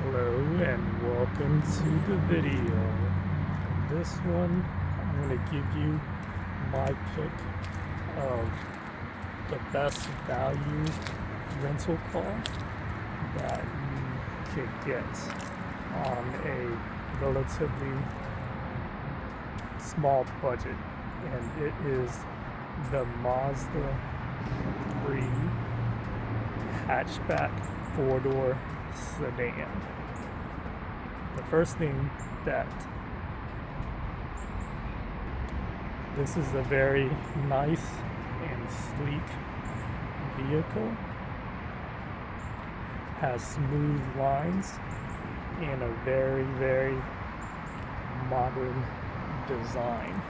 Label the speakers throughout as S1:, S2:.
S1: Hello and welcome to the video. In this one, I'm going to give you my pick of the best value rental car that you could get on a relatively small budget. And it is the Mazda 3 hatchback four-door sedan. The first thing that this is a very nice and sleek vehicle, has smooth lines and a very modern design.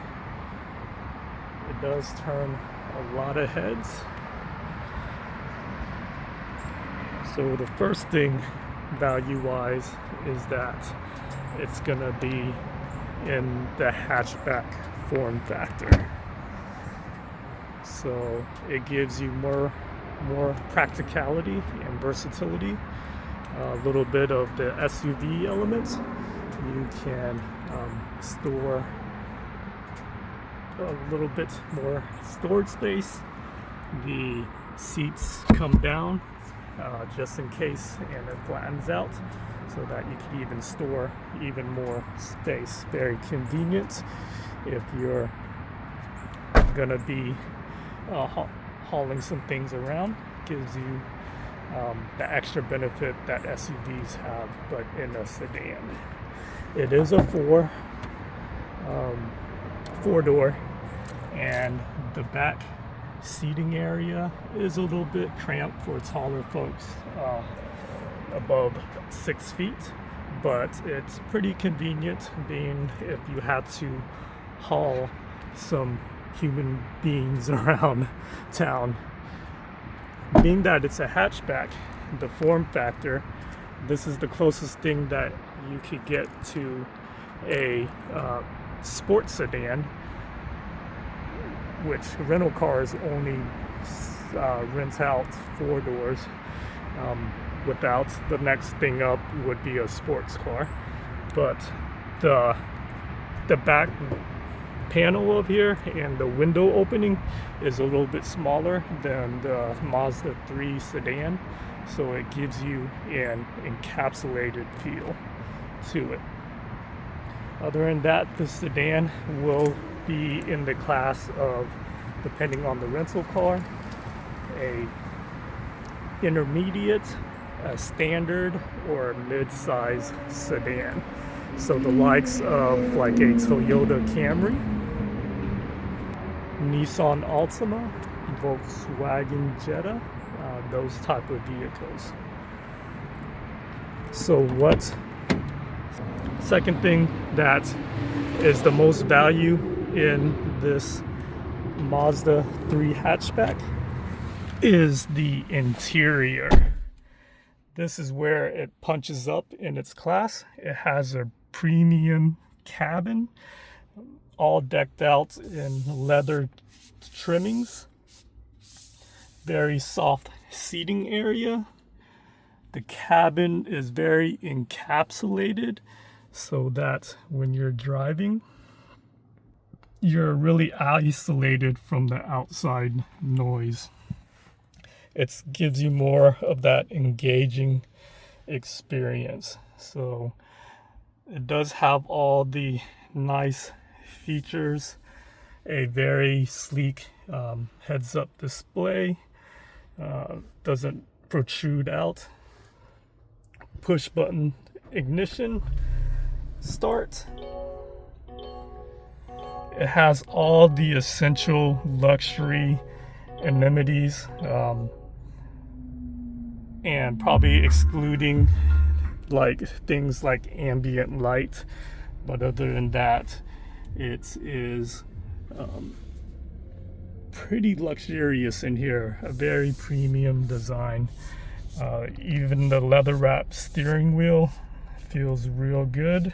S1: It does turn a lot of heads. So the first thing value-wise is that it's gonna be in the hatchback form factor. So it gives you more practicality and versatility. A little bit of the SUV elements. You can store a little bit more storage space. The seats come down just in case, and it flattens out so that you can even store even more space. Very convenient if you're gonna be hauling some things around. Gives you the extra benefit that SUVs have, but in a sedan. It is a four-door, and the back seating area is a little bit cramped for taller folks above 6 feet, but it's pretty convenient, being if you have to haul some human beings around town. Being that it's a hatchback, the form factor, this is the closest thing that you could get to a sports sedan, which rental cars only rent out four doors. Without, the next thing up would be a sports car. But the back panel of here and the window opening is a little bit smaller than the Mazda 3 sedan, so it gives you an encapsulated feel to it. Other than that, the sedan will be in the class of, depending on the rental car, a intermediate, a standard, or a mid-size sedan. So the likes of like a Toyota Camry, Nissan Altima, Volkswagen Jetta, those type of vehicles. So second thing that is the most value in this Mazda 3 hatchback is the interior. This is where it punches up in its class. It has a premium cabin, all decked out in leather trimmings. Very soft seating area. The cabin is very encapsulated, so that when you're driving, you're really isolated from the outside noise. It gives you more of that engaging experience. So it does have all the nice features, a very sleek heads-up display, doesn't protrude out, push button ignition start. It has all the essential luxury amenities, and probably excluding like things like ambient light, but other than that, it is pretty luxurious in here. A very premium design. Even the leather wrapped steering wheel feels real good.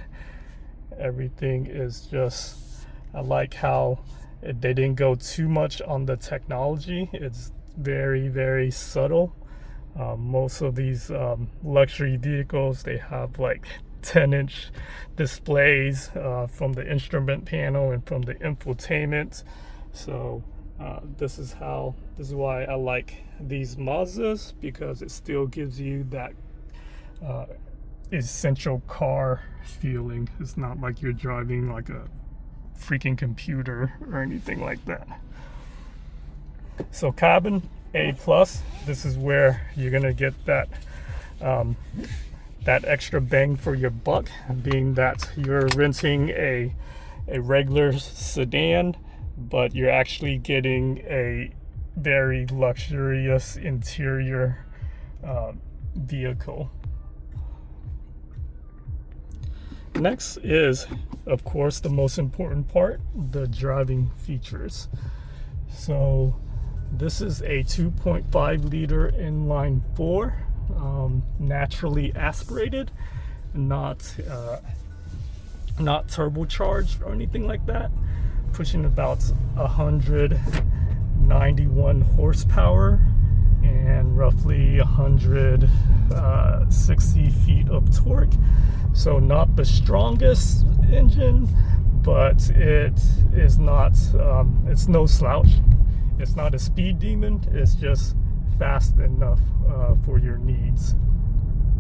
S1: Everything is just, I like how they didn't go too much on the technology. It's very subtle. Most of these luxury vehicles, they have like 10-inch displays from the instrument panel and from the infotainment. So this is why I like these Mazdas, because it still gives you that essential car feeling. It's not like you're driving like a freaking computer or anything like that. So cabin A+, this is where you're gonna get that that extra bang for your buck, being that you're renting a regular sedan, but you're actually getting a very luxurious interior vehicle. Next is, of course, the most important part, the driving features. So this is a 2.5 liter inline 4, naturally aspirated, not turbocharged or anything like that, pushing about 191 horsepower and roughly 160 feet of torque. So not the strongest engine, but it is not, it's no slouch. It's not a speed demon, it's just fast enough for your needs.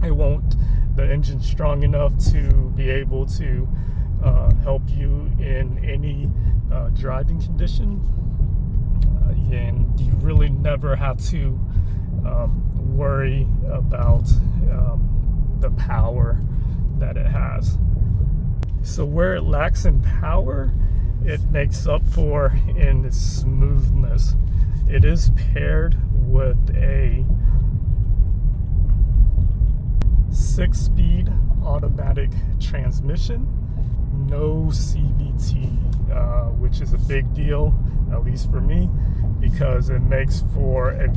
S1: The engine's strong enough to be able to help you in any driving condition, and you really never have to worry about the power that it has. So where it lacks in power, it makes up for in its smoothness. It is paired with a 6-speed automatic transmission, no CVT, which is a big deal, at least for me, because it makes for a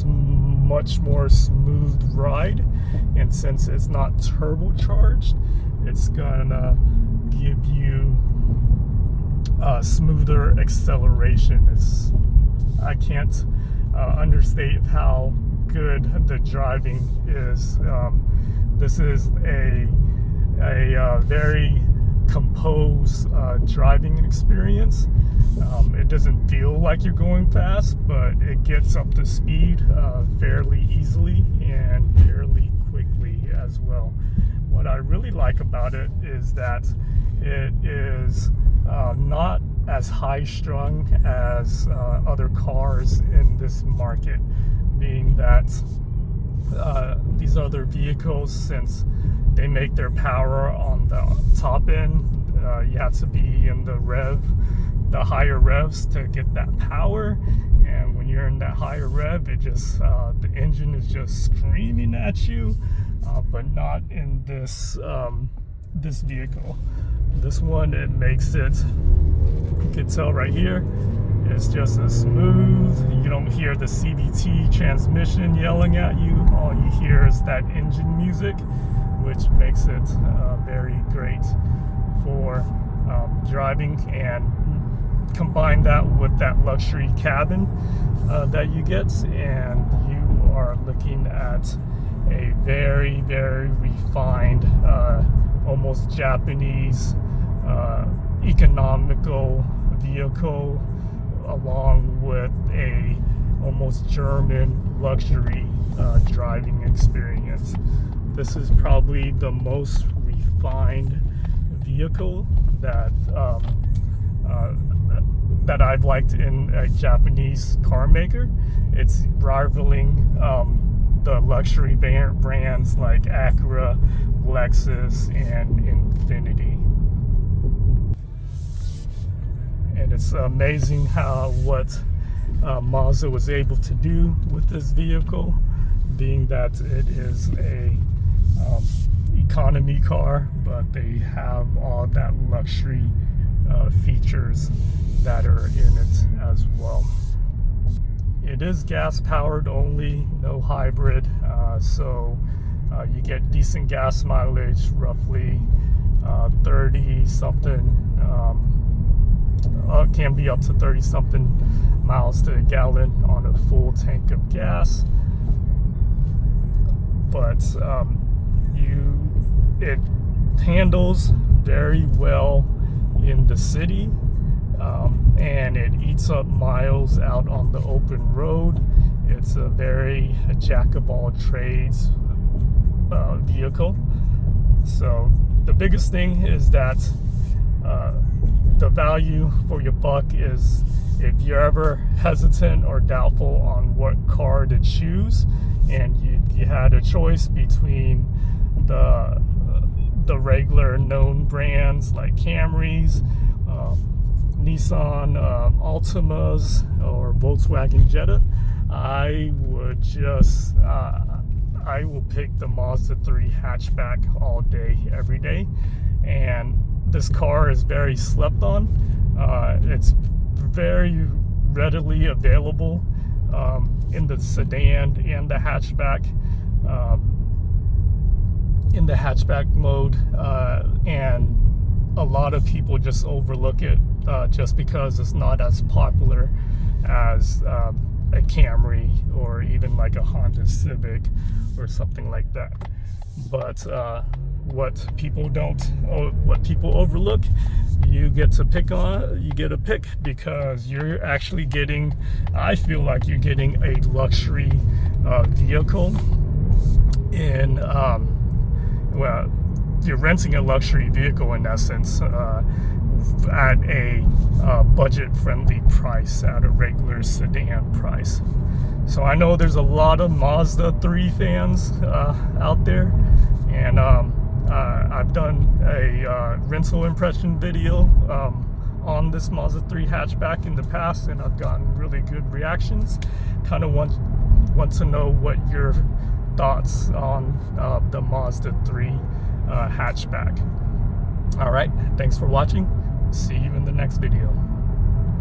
S1: much more smooth ride. And since it's not turbocharged, it's gonna give you smoother acceleration. I can't understate how good the driving is. This is a very composed driving experience. It doesn't feel like you're going fast, but it gets up to speed fairly easily and fairly quickly as well. What I really like about it is that it is not as high-strung as other cars in this market, being that these other vehicles, since they make their power on the top end, you have to be in the higher revs to get that power. And when you're in that higher rev, it just the engine is just screaming at you, but not in this this vehicle. This one, it makes it, you can tell right here, it's just as smooth. You don't hear the CVT transmission yelling at you. All you hear is that engine music, which makes it very great for driving. And combine that with that luxury cabin that you get, and you are looking at a very, very refined, almost Japanese economical vehicle, along with a almost German luxury driving experience. This is probably the most refined vehicle that that I've liked in a Japanese car maker. It's rivaling the luxury brands like Acura, Lexus, and Infiniti. And it's amazing what Mazda was able to do with this vehicle, being that it is a economy car, but they have all that luxury features that are in it as well. It is gas powered only, no hybrid, so you get decent gas mileage, roughly 30 something, can be up to 30 something miles to a gallon on a full tank of gas. but it handles very well in the city, and it eats up miles out on the open road. It's a very jack of all trades vehicle. So the biggest thing is that the value for your buck is, if you're ever hesitant or doubtful on what car to choose, and you had a choice between the regular known brands like Camrys, Nissan Altimas, or Volkswagen Jetta, I will pick the Mazda 3 hatchback all day, every day. And this car is very slept on. It's very readily available in the sedan and the hatchback. In the hatchback mode, and a lot of people just overlook it just because it's not as popular as a Camry or even like a Honda Civic or something like that. But what people overlook, you get to pick because you're actually getting, I feel like you're getting a luxury vehicle in well, you're renting a luxury vehicle in essence at a budget-friendly price, at a regular sedan price. So I know there's a lot of Mazda 3 fans out there, and I've done a rental impression video on this Mazda 3 hatchback in the past, and I've gotten really good reactions. Kind of want to know what your thoughts on the Mazda 3 hatchback. All right, thanks for watching. See you in the next video.